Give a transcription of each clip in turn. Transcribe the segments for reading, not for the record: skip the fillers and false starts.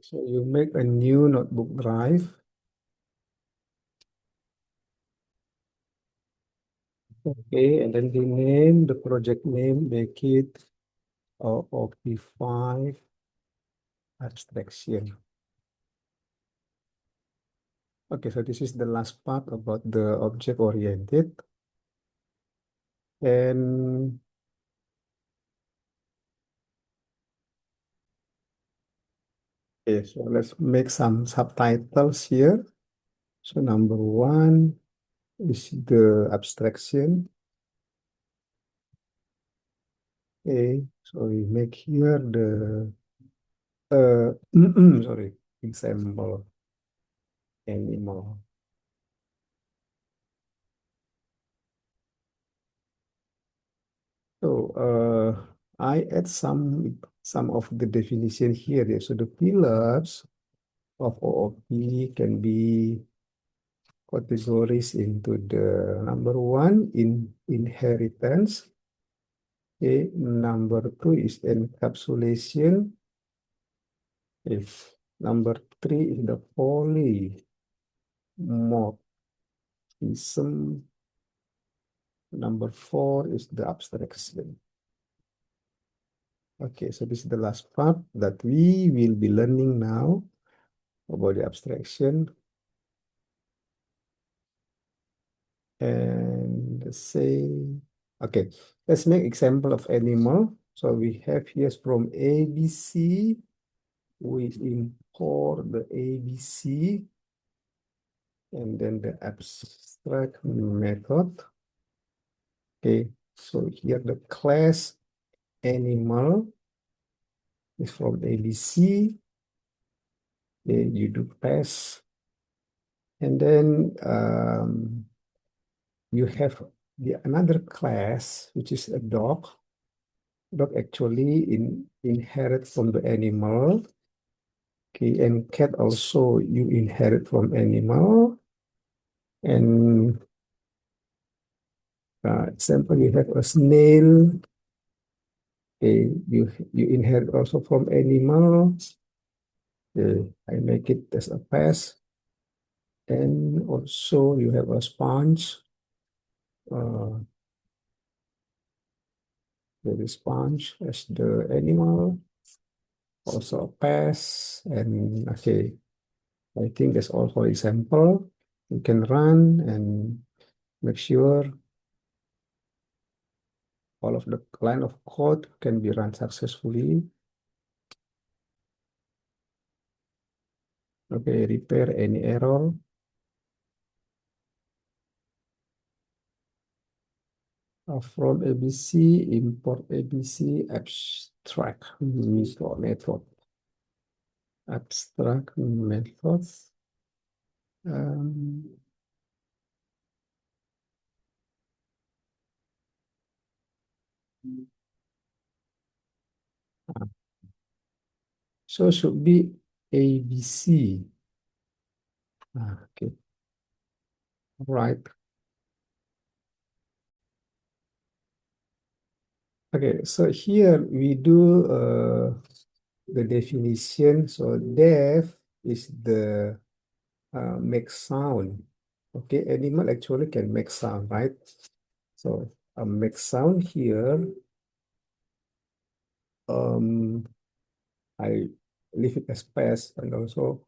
So you make a new notebook drive. Okay, and then rename the project name, make it OP5 abstraction. Okay, so this is the last part about the object oriented. And okay, so let's make some subtitles here. So number one is the abstraction. Okay, so we make here the sorry, example animal. So I add some of the definition here. Yeah. So the pillars of OOP can be categories into the number one in inheritance. Okay, number two is encapsulation. If number three is the polymorphism. Number four is the abstraction. Okay, so this is the last part that we will be learning now about the abstraction. And let's say, okay, let's make example of animal. So we have here from ABC, we import the ABC and then the abstract method. Okay, so here the class animal is from ABC. Then you do pass, and then you have the another class which is a dog. Dog actually inherit from the animal. Okay, and cat also you inherit from animal. And example, you have a snail. Okay, you inherit also from animal. Okay, I make it as a pass. And also you have a sponge. Uh, the sponge as the animal, also a pass. And okay, I think that's all for example. You can run and make sure all of the line of code can be run successfully. Okay, repair any error. From ABC, import ABC, abstract method. Abstract methods. Um, so should be ABC. Okay, right. Okay, so here we do the definition. So def is the make sound. Okay, animal actually can make sound, right? So make sound here. Um, I leave it as pass, and also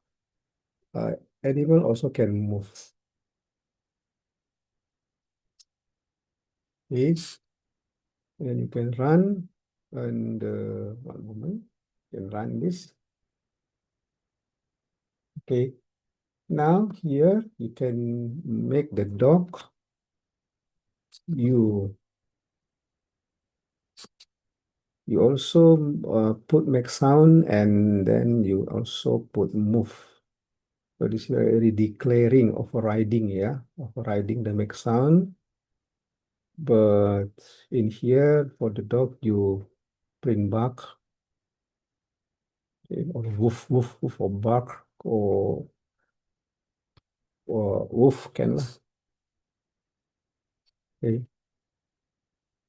uh, animal also can move. Okay, and you can run, and one moment, you can run this. Okay, now here you can make the dog. You also put make sound, and then you also put move. So this is already declaring overriding, yeah, overriding the make sound. But in here for the dog, you print back, okay, or woof woof woof or bark or woof can lah. Okay.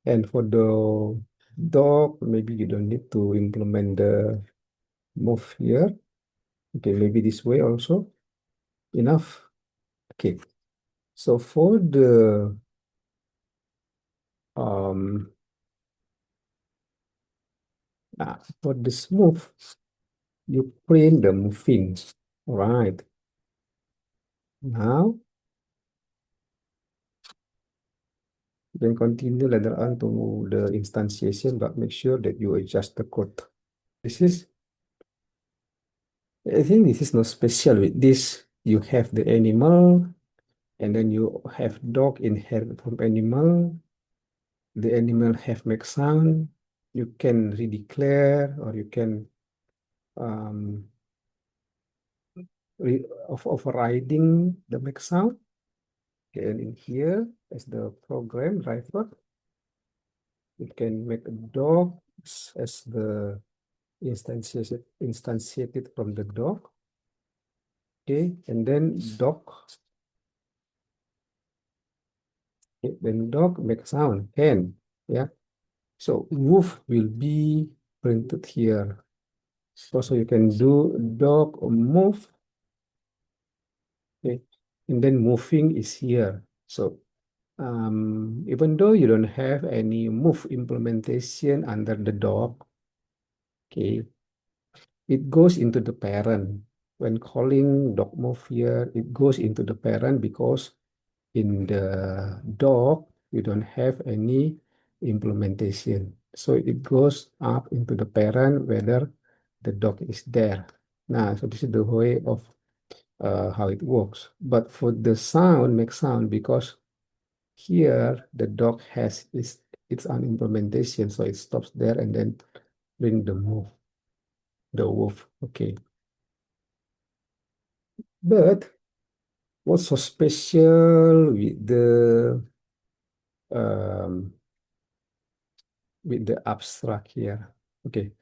And for the dog, maybe you don't need to implement the move here. Okay, maybe this way also. Enough. Okay. So for the um for the smooth, you print the moving. All right. Now then continue later on to the instantiation, but make sure that you adjust the code. This is, I think this is not special with this. You have the animal, and then you have dog inherit from animal. The animal have make sound. You can redeclare or you can um, overriding the make sound. Okay, and in here as the program driver, you can make a dog as the instantiated from the dog. Okay, and then dog, okay, then dog make sound can, yeah. So wolf will be printed here. So you can do dog move, okay, and then moving is here. So even though you don't have any move implementation under the dog, okay, it goes into the parent. When calling dog move here, it goes into the parent because in the dog, you don't have any implementation. So it goes up into the parent whether the dog is there. Now, so this is the way of how it works. But for the sound, make sound because here the dog has its own implementation, so it stops there and then bring the wolf. Okay. But what's so special um, with the abstract here? Okay.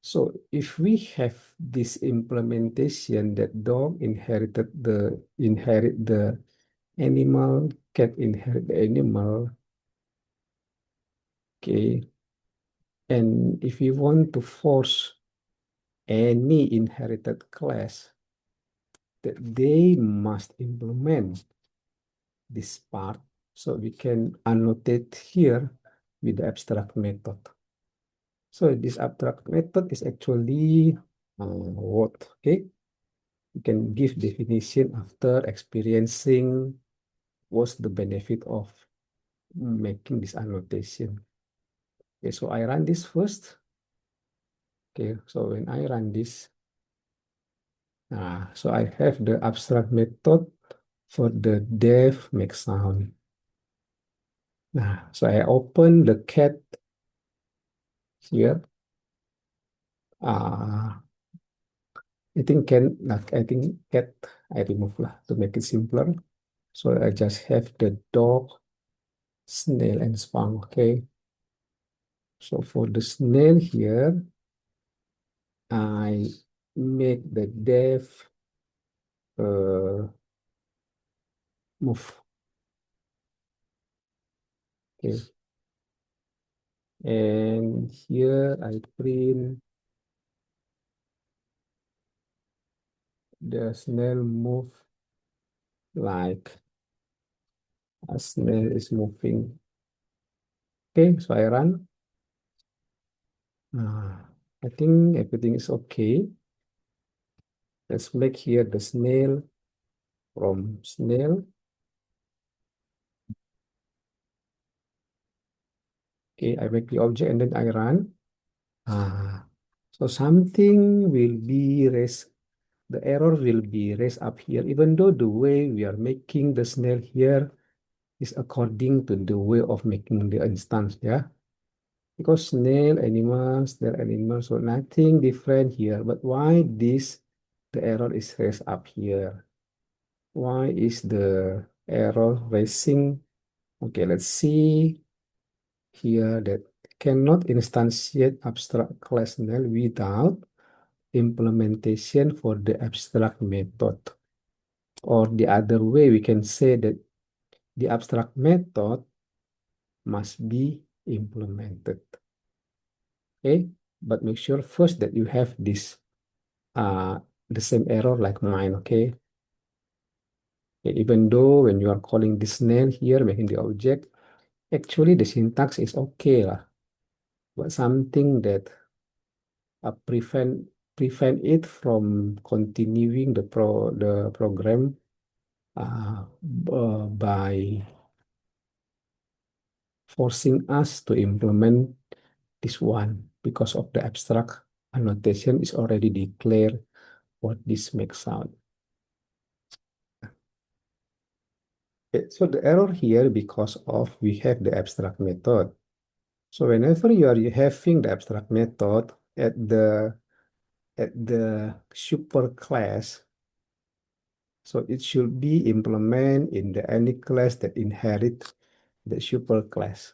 So if we have this implementation that dog inherit the animal, cat inherit the animal, okay. And if you want to force any inherited class, that they must implement this part. So we can annotate here with the abstract method. So this abstract method is actually what, okay? You can give definition after experiencing what's the benefit of making this annotation. Okay, so I run this first. Okay, so when I run this, so I have the abstract method for the def make sound. So I open the cat here. Uh, I think cat I remove lah to make it simpler. So I just have the dog, snail, and spawn. Okay. So for the snail here, I make the def move. Okay. And here I print the snail move like a snail is moving. Okay, so I run. I think everything is okay. Let's make here the snail from snail. Okay, I make the object and then I run. So something will be raised, the error will be raised up here, even though the way we are making the snail here is according to the way of making the instance, yeah. Because snail animals, they're animals, so nothing different here. But why the error is raised up here? Why is the error raising? Okay, let's see here that cannot instantiate abstract class null without implementation for the abstract method. Or the other way, we can say that the abstract method must be implemented. Okay, but make sure first that you have this the same error like mine, okay? Even though when you are calling the snail here, making the object, actually the syntax is okay lah, but something that prevent it from continuing the program by forcing us to implement this one because of the abstract annotation is already declared what this makes sound. Okay, so the error here because of we have the abstract method. So whenever you are having the abstract method at the super class, so it should be implemented in the any class that inherit the super class.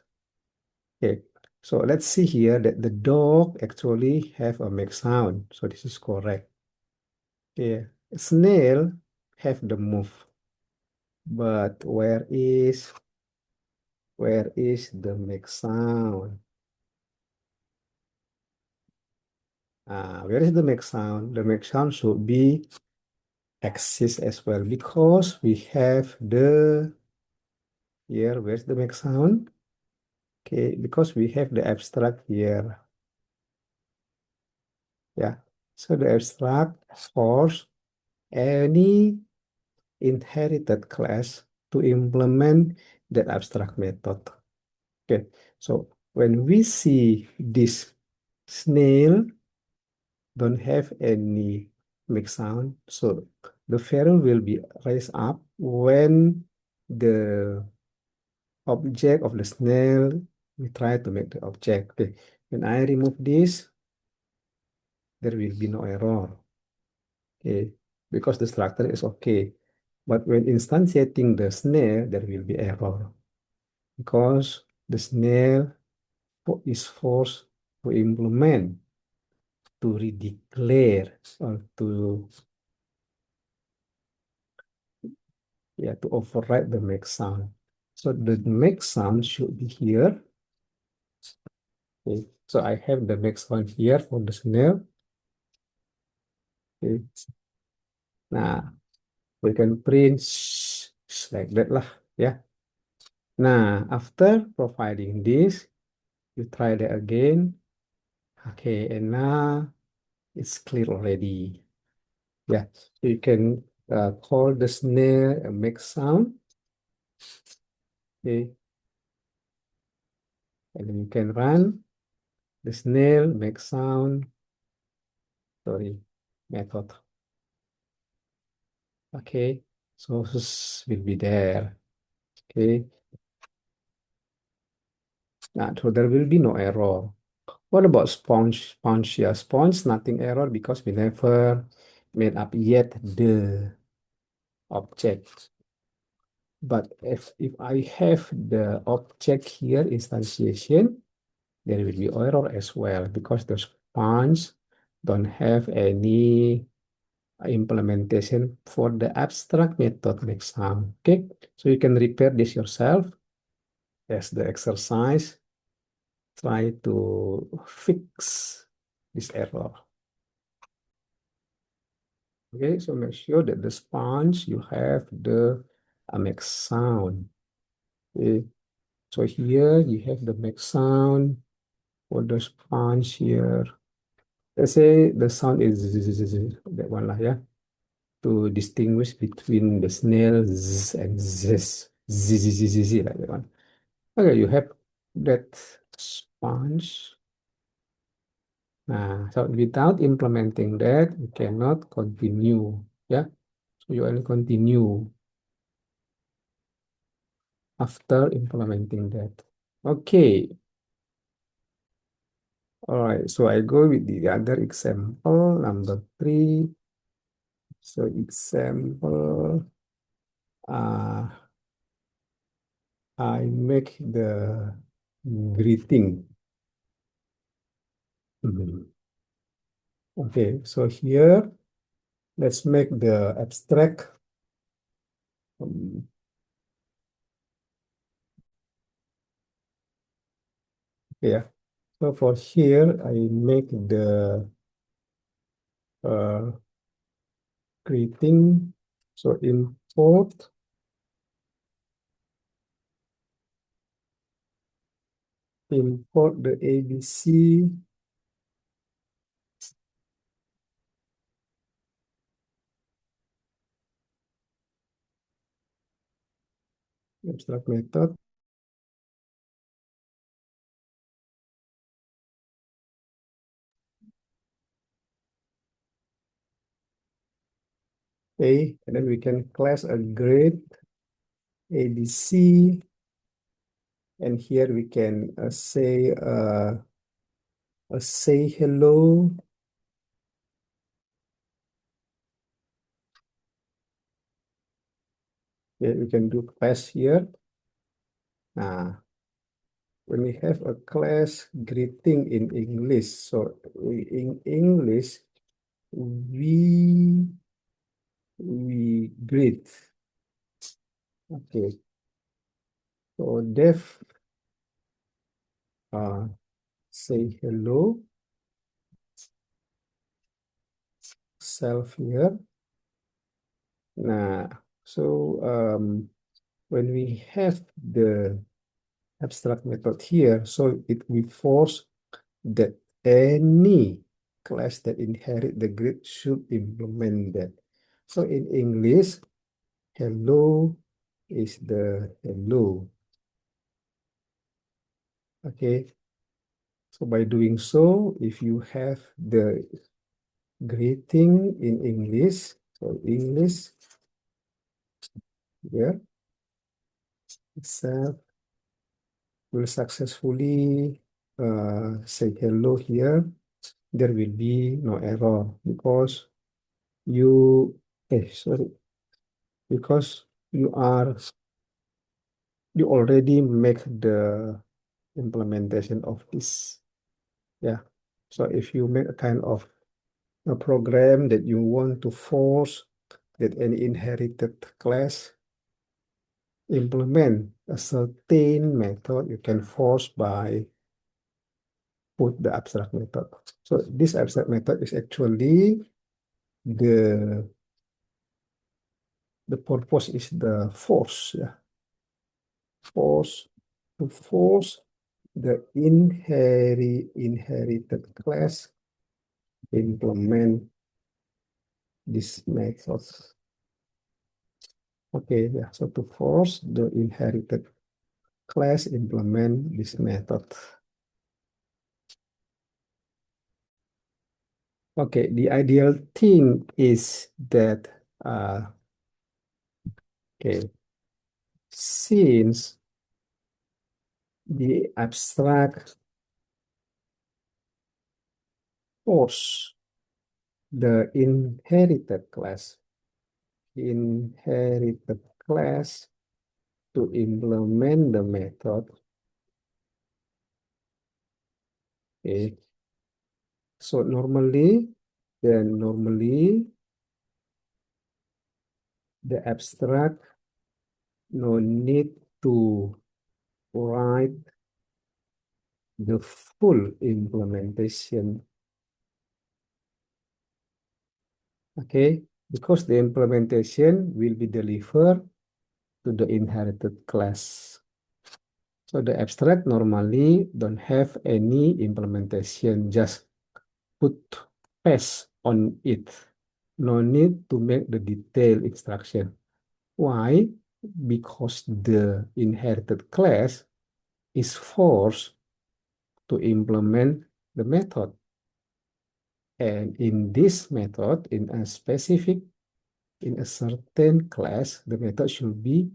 Okay, so let's see here that the dog actually have a make sound. So this is correct. Okay, snail have the move, but where is the make sound? Where is the make sound? The make sound should be exist as well because we have the here. Where's the make sound? Okay, because we have the abstract here. Yeah. So the abstract force any inherited class to implement that abstract method. Okay. So when we see this snail don't have any make sound, so the variable will be raised up when the object of the snail we try to make the object. Okay. When I remove this, there will be no error. Okay, because the structure is okay. But when instantiating the snail, there will be error because the snail is forced to implement, to redeclare, or to yeah to override the make sound. So the make sound should be here. Okay, so I have the make sound here for the snail. Okay. Nah, we can print like that lah, ya. Nah, after providing this, you try that again. Okay, and now it's clear already. Yeah, so you can call the snare and make sound. Okay, and then you can run the snail make sound. Sorry, method. Okay, so this will be there. Okay, now so there will be no error. What about sponge? Sponge, yeah, sponge, nothing error because we never made up yet the object. But if I have the object here, instantiation, there will be error as well because the sponge don't have any implementation for the abstract method make sound. Okay, so you can repair this yourself as the exercise. Try to fix this error. Okay, so make sure that the sponge you have the make sound. Okay, so here you have the make sound for the sponge here. Let's say the sound is that one lah, yeah, to distinguish between the snail z and zz, like that one. Okay, you have that sponge. Nah, so without implementing that, you cannot continue. Yeah, so you only continue after implementing that. Okay, all right. So I go with the other example, number 3. So example, I make the greeting. Mhm. Okay, so here let's make the abstract. um, yeah. So for here, I make the uh, greeting. So import the ABC abstract method. Okay, and then we can class a grade ABC, and here we can say hello. Yeah, we can do class here. Nah, when we have a class greeting in English, so in English we greet. Okay, so def say hello self here. Nah, so when we have the abstract method here, so it we force that any class that inherit the grid should implement that. So in English, hello is the hello. Okay. So by doing so, if you have the greeting in English, so English here itself will successfully say hello here, there will be no error because you, sorry, because you already make the implementation of this. Yeah. So if you make a kind of a program that you want to force that any inherited class implement a certain method, you can force by put the abstract method. So this abstract method is actually the purpose is the force, yeah. Force to force the inherited class implement this method. Okay, yeah. So to force the inherited class implement this method. Okay, the ideal thing is that okay, since the abstract force the inherited class to implement the method. Okay, so normally the abstract no need to write the full implementation. Okay, because the implementation will be delivered to the inherited class. So the abstract normally don't have any implementation, just put paste on it. No need to make the detailed instruction. Why? Because the inherited class is forced to implement the method. And in this method, in a certain class, the method should be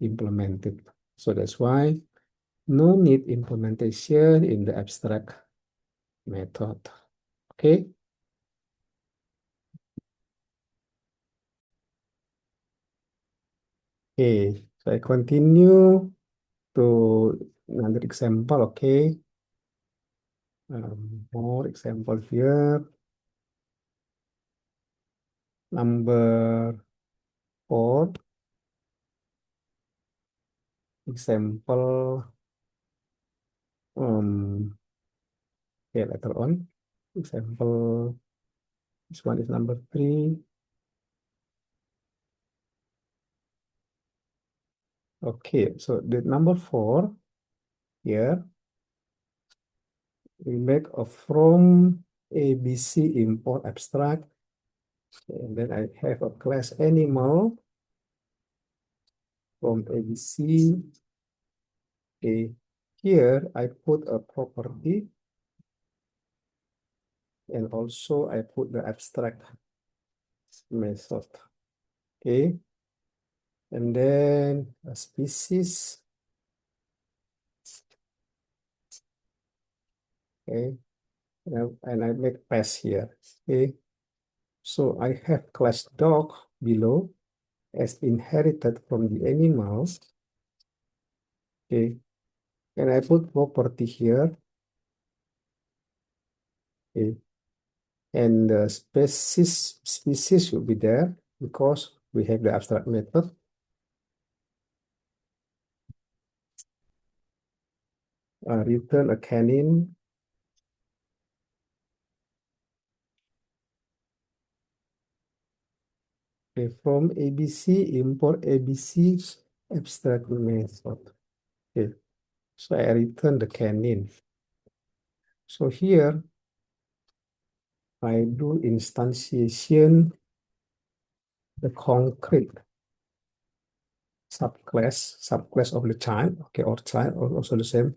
implemented. So that's why no need implementation in the abstract method. Okay. Okay, so I continue to another example. Okay. More example here. Number 4. Example. Okay, later on. Example. This one is number 3. Okay, so the number 4 here, we make a from ABC import abstract. And then I have a class animal from ABC. Okay, here I put a property and also I put the abstract method. Okay, and then a species. Okay, and I make pass here. Okay, so I have class dog below as inherited from the animals. Okay, and I put property here. Okay, and the species should be there because we have the abstract method. Return a canine. Okay, from ABC, import ABC abstract method. Okay, so I return the canine. So here I do instantiation the concrete subclass of the child. Okay, or child also the same.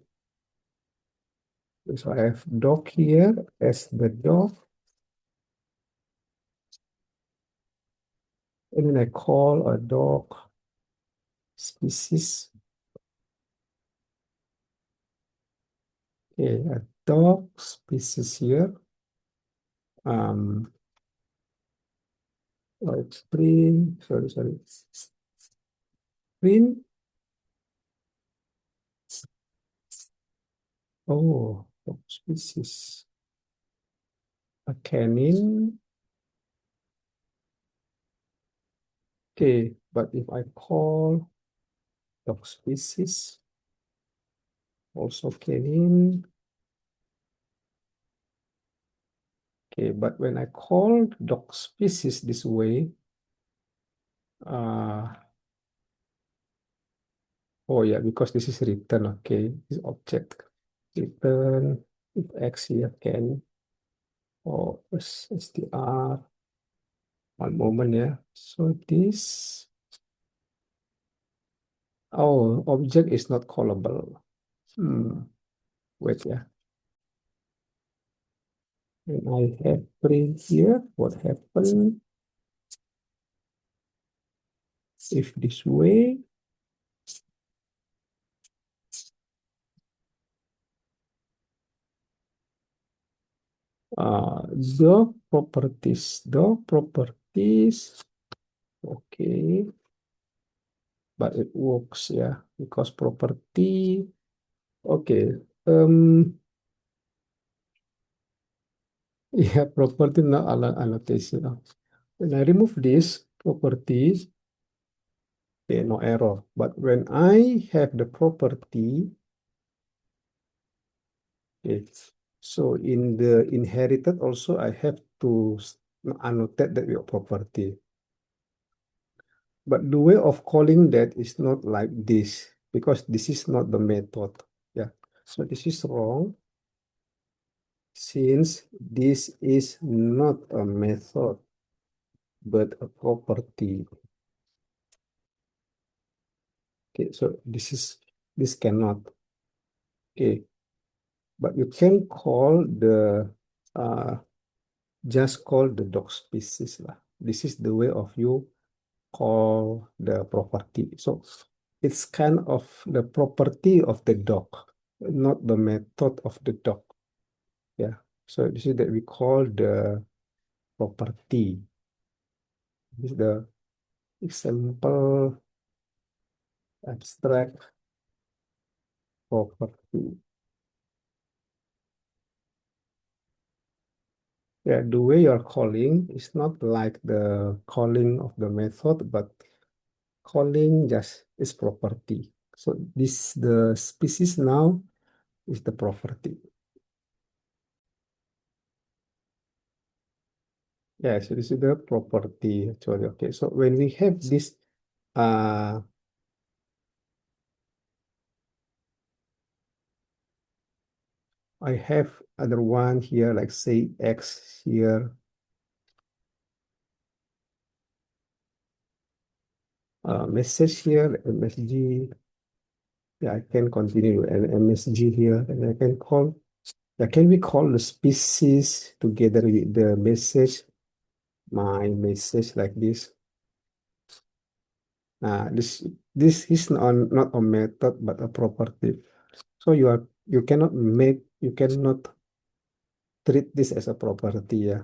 So I have dog here as the dog, and then I call a dog species. Okay, a dog species here. It's print. Sorry. Print. Oh, dog species. A canine. Okay, but if I call dog species, also canine. Okay, but when I call dog species this way, uh, oh yeah, because this is return, okay, this object return if x here can, or str, one moment, yeah. So this, oh, object is not callable. Wait, yeah. And I have print here, what happened if this way, the properties, okay, but it works, yeah, because property, okay, yeah, property not annotation. When I remove this property, okay, no error. But when I have the property, okay, so in the inherited also I have to annotate that your property. But the way of calling that is not like this because this is not the method. Yeah. So this is wrong since this is not a method but a property. Okay, so this cannot. Okay, but you can call the uh just call the dog species lah. This is the way of you call the property. So it's kind of the property of the dog, not the method of the dog. Yeah. So this is that we call the property. This is the example abstract property. Yeah, the way you're calling is not like the calling of the method, but calling just is property. So this the species now is the property. Yeah, so this is the property actually. Okay, so when we have this uh I have other one here, like say X here. Message here, MSG. Yeah, I can continue an MSG here, and I can call. Yeah, can we call the species together with the message? My message like this. This is not a method but a property. So you cannot treat this as a property. Yeah.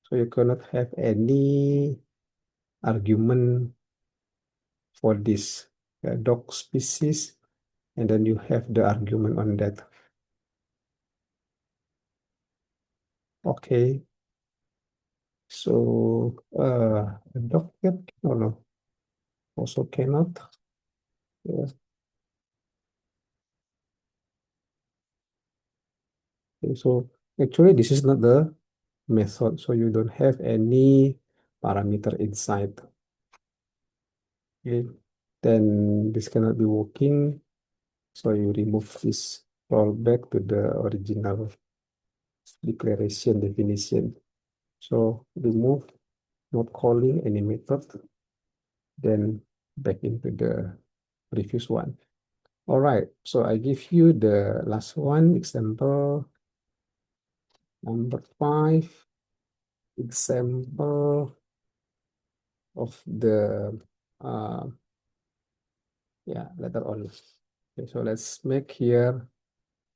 So you cannot have any argument for this dog species, and then you have the argument on that. Okay. So a dog cat, no, no, also cannot. Yeah. Okay, so actually this is not the method, so you don't have any parameter inside. Okay. Then this cannot be working, so you remove this, roll back to the original declaration definition. So remove not calling any method, then back into the previous one. All right, so I give you the last one, example number 5, example of the yeah, later on. Okay, so let's make here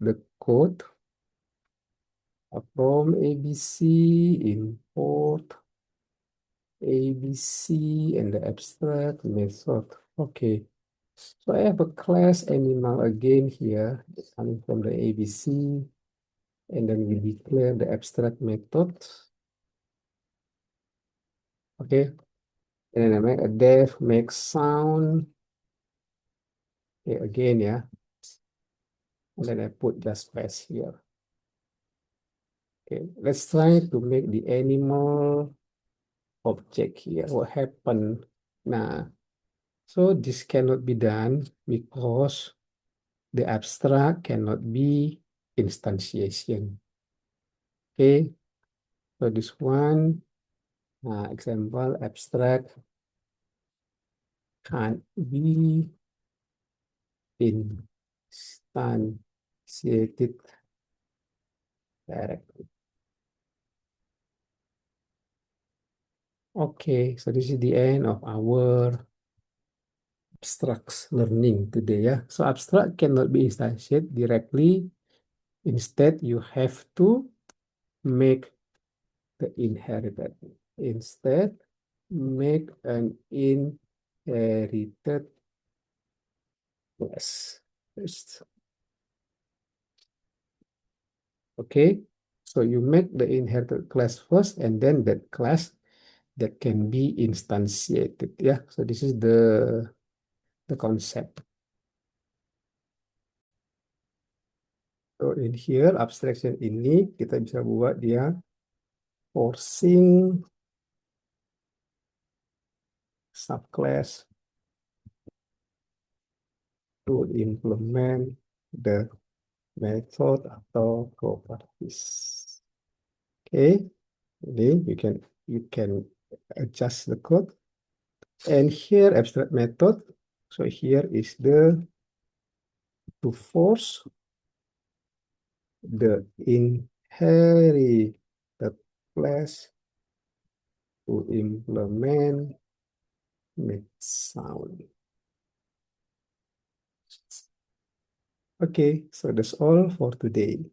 the code from ABC, import ABC and the abstract method. Okay, so I have a class animal again here, coming from the ABC, and then we declare the abstract method. Okay, and then I make a def, make sound. Okay, again, yeah. And then I put just space here. Okay, let's try to make the animal object here. What happened? Now, so this cannot be done because the abstract cannot be instantiation. Okay, so this one, example, abstract can't be instantiated directly. Okay, so this is the end of our abstract learning today. Yeah, so abstract cannot be instantiated directly. Instead, you have to make the inherited. Instead, make an inherited class. Okay, so you make the inherited class first, and then that class that can be instantiated. Yeah, so this is the concept. So in here abstraction ini kita bisa buat dia forcing subclass to implement the method atau properties. Okay, ini you can adjust the code, and here abstract method. So here is the to force the inherited class to implement make sound. Okay, so that's all for today.